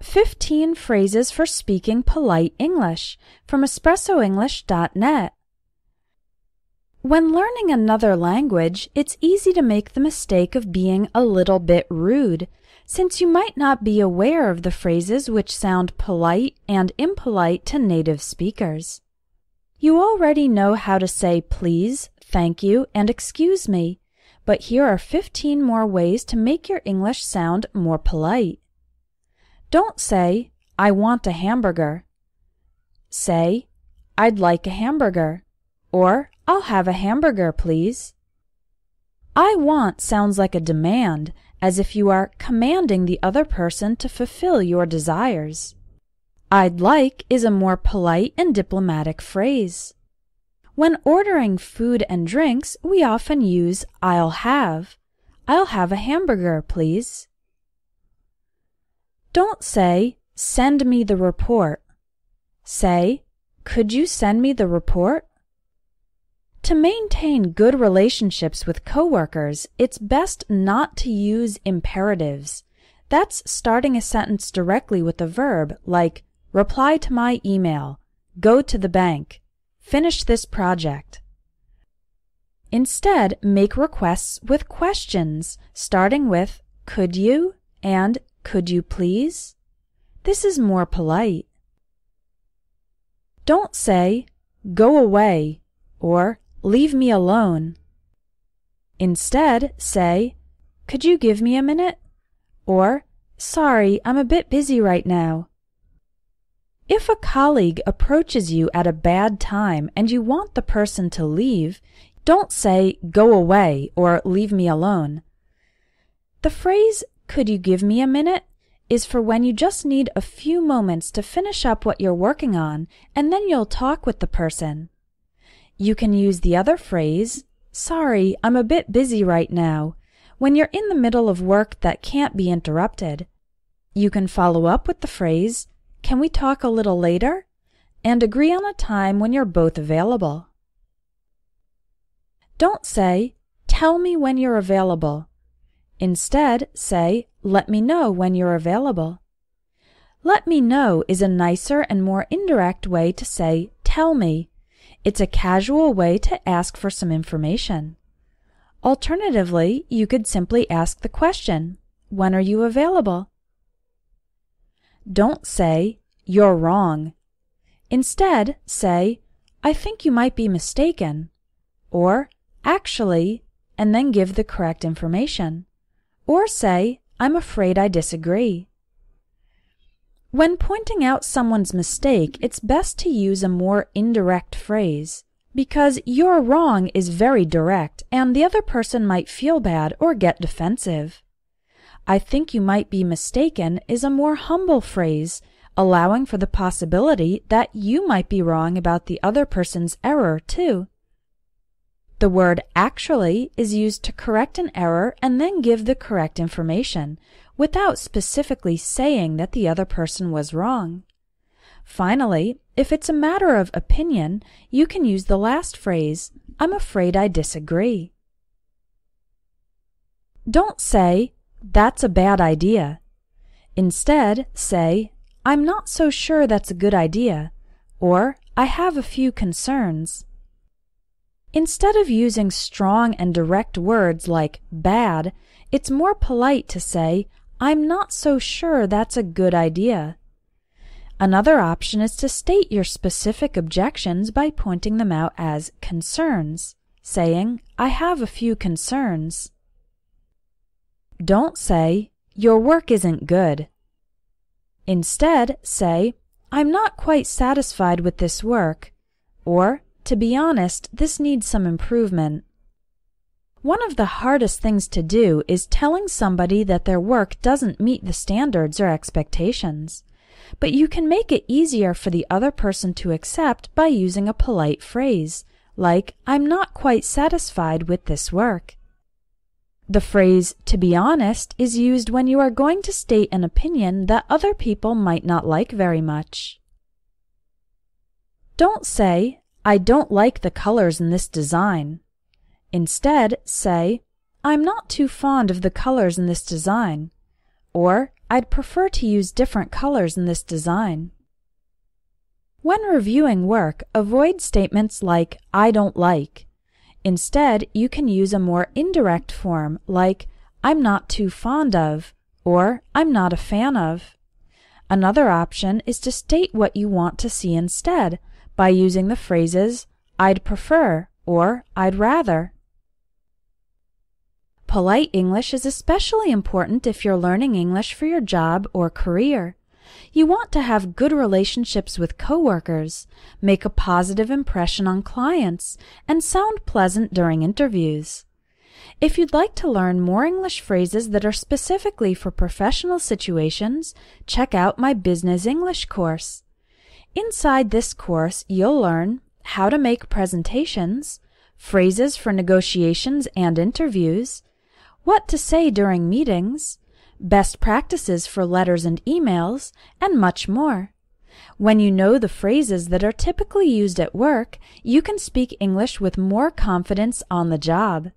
15 Phrases for Speaking Polite English from EspressoEnglish.net. When learning another language, it's easy to make the mistake of being a little bit rude, since you might not be aware of the phrases which sound polite and impolite to native speakers. You already know how to say please, thank you, and excuse me, but here are 15 more ways to make your English sound more polite. Don't say, I want a hamburger. Say, I'd like a hamburger, or I'll have a hamburger, please. I want sounds like a demand, as if you are commanding the other person to fulfill your desires. I'd like is a more polite and diplomatic phrase. When ordering food and drinks, we often use I'll have a hamburger, please. Don't say, send me the report. Say, could you send me the report? To maintain good relationships with coworkers, it's best not to use imperatives. That's starting a sentence directly with a verb like reply to my email, go to the bank, finish this project. Instead, make requests with questions, starting with could you and could you please? This is more polite. Don't say, go away, or leave me alone. Instead, say, could you give me a minute? Or, sorry, I'm a bit busy right now. If a colleague approaches you at a bad time and you want the person to leave, don't say, go away, or leave me alone. The phrase, could you give me a minute, is for when you just need a few moments to finish up what you're working on, and then you'll talk with the person. You can use the other phrase, sorry, I'm a bit busy right now, when you're in the middle of work that can't be interrupted. You can follow up with the phrase, can we talk a little later? And agree on a time when you're both available. Don't say, tell me when you're available. Instead, say, let me know when you're available. Let me know is a nicer and more indirect way to say, tell me. It's a casual way to ask for some information. Alternatively, you could simply ask the question, when are you available? Don't say, you're wrong. Instead, say, I think you might be mistaken. Or, actually, and then give the correct information. Or say, I'm afraid I disagree. When pointing out someone's mistake, it's best to use a more indirect phrase, because you're wrong is very direct and the other person might feel bad or get defensive. I think you might be mistaken is a more humble phrase, allowing for the possibility that you might be wrong about the other person's error too. The word actually is used to correct an error and then give the correct information, without specifically saying that the other person was wrong. Finally, if it's a matter of opinion, you can use the last phrase, I'm afraid I disagree. Don't say, that's a bad idea. Instead, say, I'm not so sure that's a good idea, or I have a few concerns. Instead of using strong and direct words like bad, it's more polite to say, I'm not so sure that's a good idea. Another option is to state your specific objections by pointing them out as concerns, saying, I have a few concerns. Don't say, your work isn't good. Instead, say, I'm not quite satisfied with this work, or, to be honest, this needs some improvement. One of the hardest things to do is telling somebody that their work doesn't meet the standards or expectations. But you can make it easier for the other person to accept by using a polite phrase, like, I'm not quite satisfied with this work. The phrase, to be honest, is used when you are going to state an opinion that other people might not like very much. Don't say, I don't like the colors in this design. Instead, say, I'm not too fond of the colors in this design. Or, I'd prefer to use different colors in this design. When reviewing work, avoid statements like, I don't like. Instead, you can use a more indirect form like, I'm not too fond of, or I'm not a fan of. Another option is to state what you want to see instead by using the phrases, I'd prefer, or I'd rather. Polite English is especially important if you're learning English for your job or career. You want to have good relationships with coworkers, make a positive impression on clients, and sound pleasant during interviews. If you'd like to learn more English phrases that are specifically for professional situations, check out my Business English course. Inside this course, you'll learn how to make presentations, phrases for negotiations and interviews, what to say during meetings, best practices for letters and emails, and much more. When you know the phrases that are typically used at work, you can speak English with more confidence on the job.